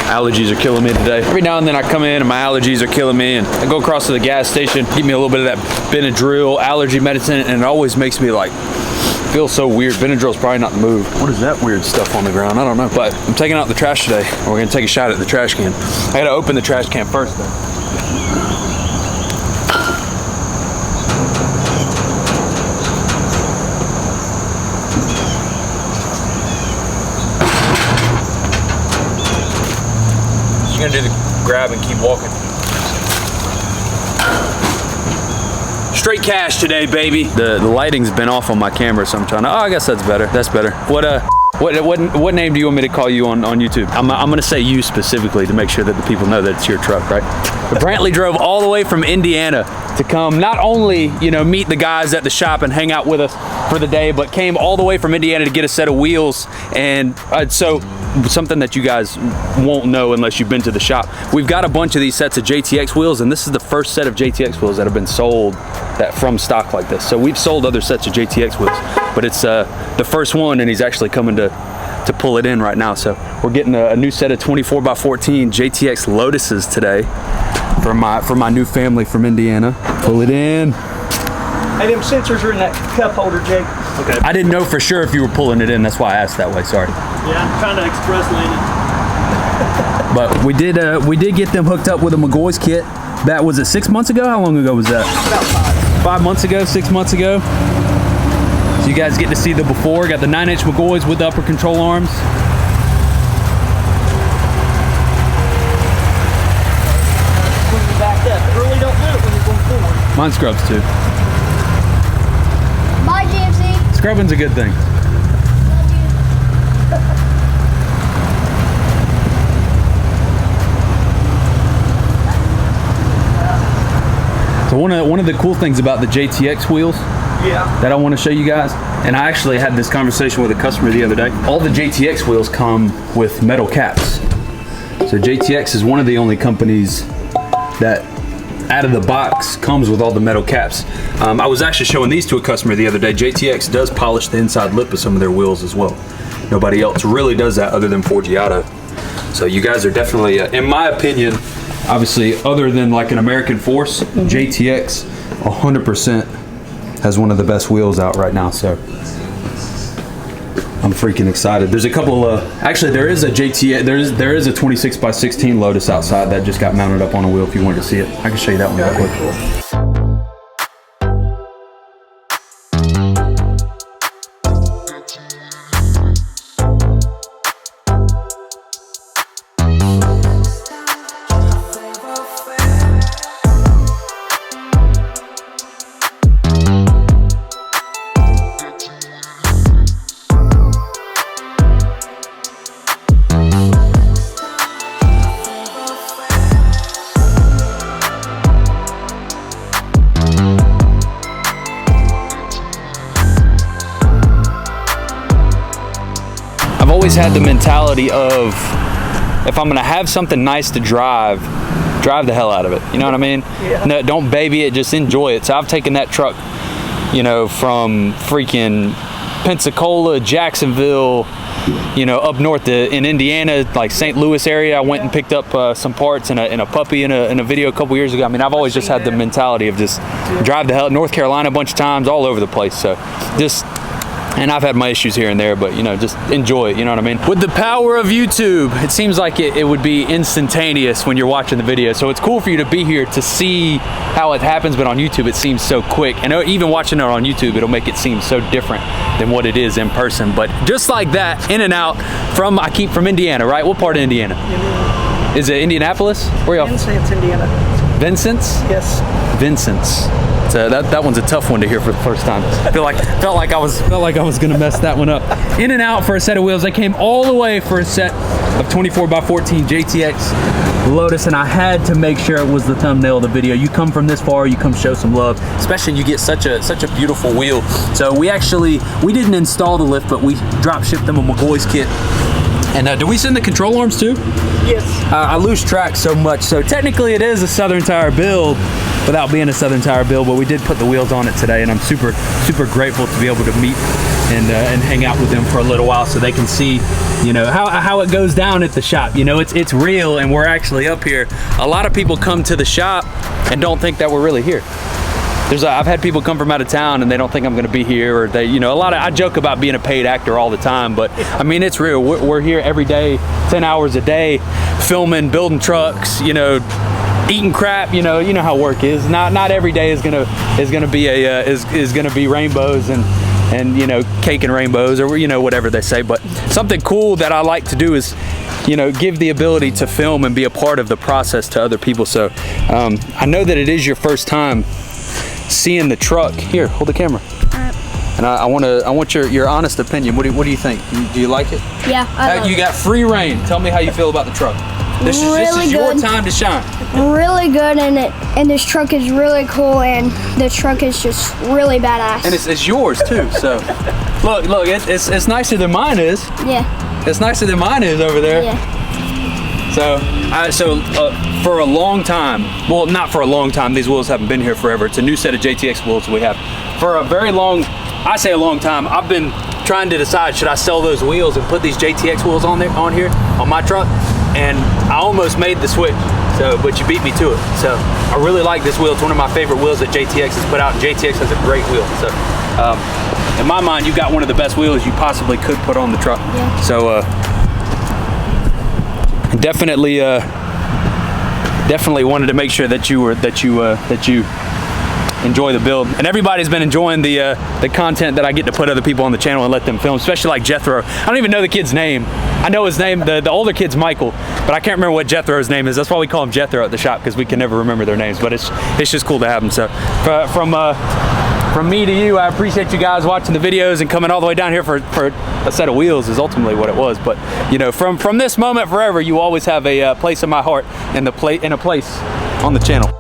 Allergies are killing me today. Every now and then I come in and my allergies are killing me, and I go across to the gas station, give me a little bit of that Benadryl allergy medicine, and it always makes me like feel so weird. Benadryl's probably not the move. What is that weird stuff on the ground? I don't know. But I'm taking out the trash today. We're gonna take a shot at the trash can. I gotta open the trash can first though. You're gonna do the grab and keep walking. Straight cash today, baby. The lighting's been off on my camera, so I'm trying to, oh, I guess that's better. That's better. What name do you want me to call you on YouTube? I'm gonna say you specifically to make sure that the people know that it's your truck, right? But Brantley drove all the way from Indiana to come not only, you know, meet the guys at the shop and hang out with us for the day, but came all the way from Indiana to get a set of wheels. And so something that you guys won't know unless you've been to the shop, we've got a bunch of these sets of JTX wheels, and this is the first set of JTX wheels that have been sold that from stock like this. So we've sold other sets of JTX wheels, but it's the first one, and he's actually coming to pull it in right now. So we're getting a new set of 24x14 JTX Lotuses today for my new family from Indiana. Pull it in. Hey, them sensors are in that cup holder, Jake. Okay. I didn't know for sure if you were pulling it in. That's why I asked that way. Sorry. Yeah, I'm trying to express land it. But we did get them hooked up with a Mcgaughys kit. That was it 6 months ago? How long ago was that? About 5 months ago, 6 months ago. So you guys get to see the before. Got the 9-inch Mcgaughys with the upper control arms. When you're backed up, really don't do it when you're going forward. Mine scrubs too. Bye, GMC. Scrubbing's a good thing. So one of the cool things about the JTX wheels that I want to show you guys, and I actually had this conversation with a customer the other day, all the JTX wheels come with metal caps. So JTX is one of the only companies that out of the box comes with all the metal caps. I was actually showing these to a customer the other day. JTX does polish the inside lip of some of their wheels as well. Nobody else really does that other than Forgiato. So you guys are definitely, in my opinion, obviously other than like an American Force, JTX 100% has one of the best wheels out right now. So I'm freaking excited. There's a couple actually there is a JTX, there is a 26x16 Lotus outside that just got mounted up on a wheel if you wanted to see it. I can show you that one real quick. Always had the mentality of, if I'm gonna have something nice to drive the hell out of it. You know what I mean? Yeah. No, don't baby it, just enjoy it. So I've taken that truck, you know, from freaking Pensacola, Jacksonville, you know, up north in Indiana, like St. Louis area. I went and picked up some parts in a puppy in a video a couple years ago. I mean, I've always just had the mentality of just drive the hell. North Carolina a bunch of times, all over the place. So just, and I've had my issues here and there, but you know, just enjoy it, you know what I mean? With the power of YouTube, it seems like it would be instantaneous when you're watching the video. So it's cool for you to be here to see how it happens, but on YouTube it seems so quick. And even watching it on YouTube, it'll make it seem so different than what it is in person. But just like that, in and out from, I keep from Indiana, right? What part of Indiana? Indiana. Is it Indianapolis? Where y'all? Vincent's, Indiana. Vincent's? Yes. Vincent's. So that one's a tough one to hear for the first time. Felt like I was gonna mess that one up. In and out for a set of wheels. I came all the way for a set of 24x14 JTX Lotus, and I had to make sure it was the thumbnail of the video. You come from this far, you come show some love, especially you get such a beautiful wheel. So we didn't install the lift, but we drop shipped them a Mcgaughys kit. And did we send the control arms too? Yes. I lose track so much. So technically it is a Southern Tire build without being a Southern Tire build, but we did put the wheels on it today, and I'm super, super grateful to be able to meet and hang out with them for a little while so they can see, you know, how it goes down at the shop. You know, it's real, and we're actually up here. A lot of people come to the shop and don't think that we're really here. I've had people come from out of town and they don't think I'm gonna be here, or they, you know, I joke about being a paid actor all the time, but I mean, it's real. We're here every day, 10 hours a day, filming, building trucks, you know, eating crap, you know how work is. Not every day is gonna be rainbows and you know, cake and rainbows, or you know, whatever they say. But something cool that I like to do is, you know, give the ability to film and be a part of the process to other people. So I know that it is your first time seeing the truck. Here, hold the camera. And I want your honest opinion. What do you think? Do you like it? Yeah, I love You got free reign. Tell me how you feel about the truck. This is your time to shine. Really good, and this truck is really cool, and the truck is just really badass. And it's yours too. So look, it's nicer than mine is. Yeah. It's nicer than mine is over there. Yeah. So for a long time, well, not for a long time, these wheels haven't been here forever. It's a new set of JTX wheels we have. For a very long, I say a long time, I've been trying to decide, should I sell those wheels and put these JTX wheels on here on my truck? And I almost made the switch, but you beat me to it. So I really like this wheel. It's one of my favorite wheels that JTX has put out, and JTX has a great wheel. So in my mind, you've got one of the best wheels you possibly could put on the truck. Yeah. So definitely wanted to make sure that you enjoy the build, and everybody's been enjoying the content that I get to put other people on the channel and let them film, especially like Jethro. I don't even know the kid's name. I know his name, the older kid's Michael, but I can't remember what Jethro's name is. That's why we call him Jethro at the shop, because we can never remember their names, but it's just cool to have them. So from me to you, I appreciate you guys watching the videos and coming all the way down here for a set of wheels is ultimately what it was. But you know, from this moment forever, you always have a place in my heart and a place on the channel.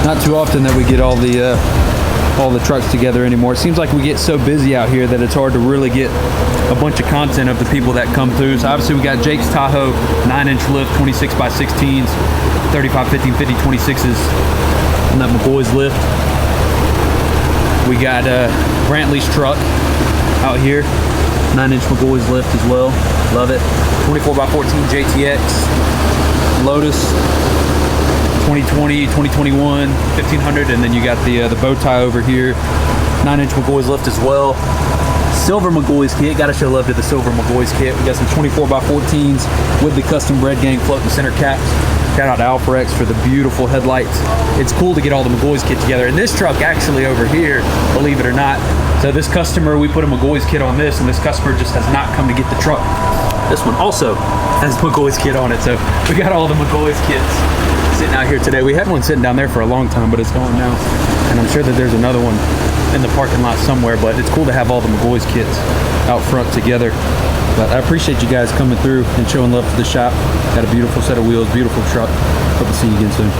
Not too often that we get all the trucks together anymore. It seems like we get so busy out here that it's hard to really get a bunch of content of the people that come through. So obviously we got Jake's Tahoe 9-inch lift, 26x16s, 35, 15, 50, 26s, and that Mcgaughys lift. We got Brantley's truck out here, 9-inch Mcgaughys lift as well. Love it. 24x14 JTX Lotus. 2020, 2021, 1500, and then you got the BOWTIE over here, 9-inch Mcgaughys lift as well. Silver Mcgaughys kit, gotta show love to the silver Mcgaughys kit. We got some 24x14s with the custom bread gang floating center caps. Shout out to Alpharex for the beautiful headlights. It's cool to get all the Mcgaughys kit together. And this truck actually over here, believe it or not, so this customer, we put a Mcgaughys kit on this, and this customer just has not come to get the truck. This one also has Mcgaughys kit on it, so we got all the Mcgaughys kits sitting out here today. We had one sitting down there for a long time, but it's gone now. And I'm sure that there's another one in the parking lot somewhere, but it's cool to have all the Mcgaughys kits out front together. But I appreciate you guys coming through and showing love to the shop. Got a beautiful set of wheels, beautiful truck. Hope to see you again soon.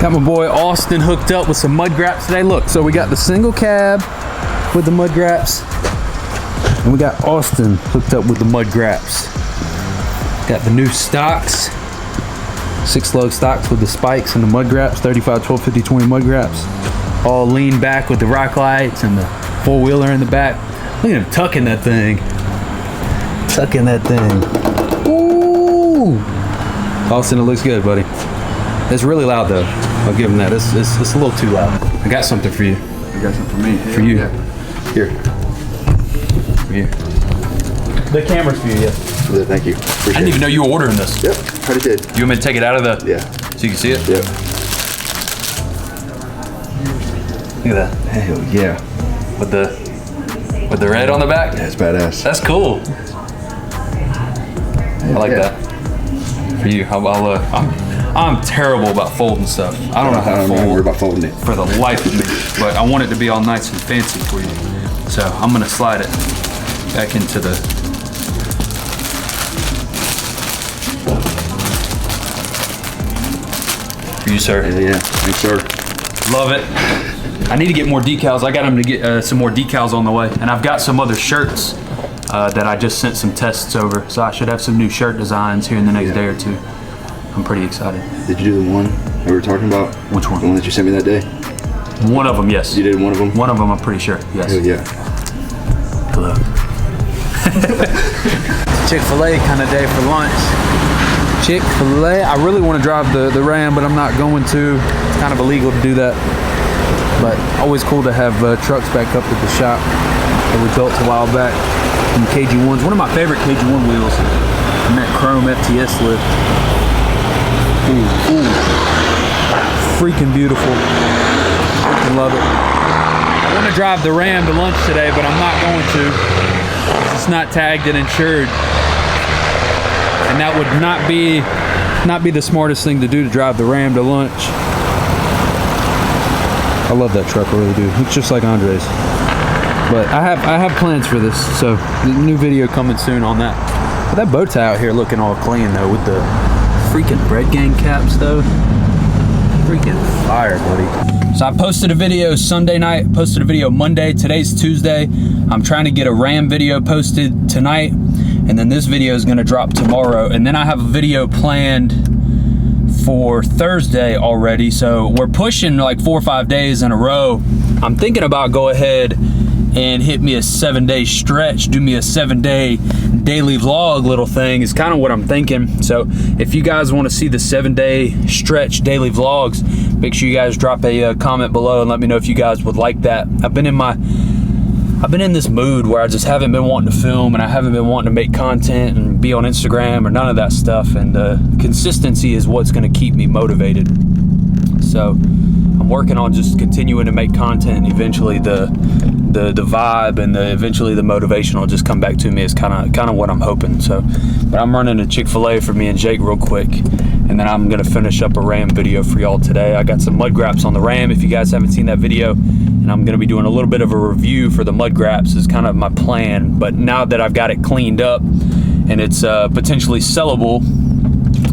Got my boy Austin hooked up with some mud graps today. Look, so we got the single cab with the mud graps, and we got Austin hooked up with the mud graps. Got the new stocks, 6-lug stocks with the spikes and the mud graps, 35, 12, 50, 20 mud graps. All lean back with the rock lights and the 4-wheeler in the back. Look at him tucking that thing. Tucking that thing. Ooh! Austin, it looks good, buddy. It's really loud though. I'll give him that. It's a little too loud. I got something for you. You got something for me? For you. Yeah. Here. For you. The camera's for you, yeah. Yeah, thank you. Appreciate I didn't even know you were ordering this. Yep, already did. You want me to take it out of the... Yeah. So you can see it? Yep. Look at that. Hell yeah. With the red on the back? Yeah, it's badass. That's cool. I like that. For you. I'm terrible about folding stuff. I don't know how to fold. I don't remember about folding it. For the life of me. But I want it to be all nice and fancy for you. So I'm gonna slide it back into the for you, sir. Yeah, thanks, sir. Love it. I need to get more decals. I got them to get some more decals on the way. And I've got some other shirts that I just sent some tests over. So I should have some new shirt designs here in the next day or two. I'm pretty excited. Did you do the one that we were talking about? Which one? The one that you sent me that day? One of them, yes. You did one of them? One of them, I'm pretty sure, yes. Hell yeah. Hello. Chick-fil-A kind of day for lunch. Chick-fil-A. I really want to drive the Ram, but I'm not going to. It's kind of illegal to do that. But always cool to have trucks back up at the shop that we built a while back. And KG1s. One of my favorite KG1 wheels. And that chrome FTS lift. Ooh, ooh. Freaking beautiful. Freaking love it. I want to drive the Ram to lunch today, but I'm not going to. It's not tagged and insured. And that would not be the smartest thing to do, to drive the Ram to lunch. I love that truck, I really do. Looks just like Andre's. But I have plans for this, so the new video coming soon on that. But that bow tie out here looking all clean though, with the freaking bread gang caps though. Freaking fire, buddy. So I posted a video Sunday night, posted a video Monday. Today's Tuesday. I'm trying to get a Ram video posted tonight, and then this video is gonna drop tomorrow. And then I have a video planned for Thursday already. So we're pushing like 4 or 5 days in a row. I'm thinking about go ahead and hit me a 7-day stretch, do me a 7-day daily vlog little thing is kind of what I'm thinking. So if you guys want to see the 7-day stretch daily vlogs, make sure you guys drop a comment below and let me know if you guys would like that. I've been in this mood where I just haven't been wanting to film, and I haven't been wanting to make content and be on Instagram or none of that stuff, and consistency is what's going to keep me motivated. So I'm working on just continuing to make content, and eventually the vibe and eventually the motivation will just come back to me. Is kind of what I'm hoping. So, but I'm running a Chick-fil-A for me and Jake real quick, and then I'm gonna finish up a Ram video for y'all today. I got some mud graps on the Ram if you guys haven't seen that video, and I'm gonna be doing a little bit of a review for the mud graps is kind of my plan. But now that I've got it cleaned up and it's potentially sellable,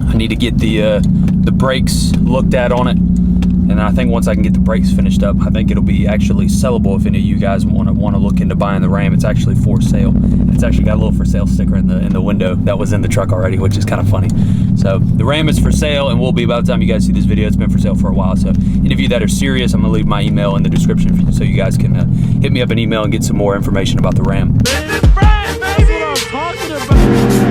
I need to get the brakes looked at on it. And I think once I can get the brakes finished up, I think it'll be actually sellable if any of you guys want to look into buying the Ram. It's actually for sale. It's actually got a little for sale sticker in the window that was in the truck already, which is kind of funny. So the Ram is for sale and will be by the time you guys see this video. It's been for sale for a while. So any of you that are serious, I'm gonna leave my email in the description so you guys can hit me up an email and get some more information about the Ram. That's what I'm talking about.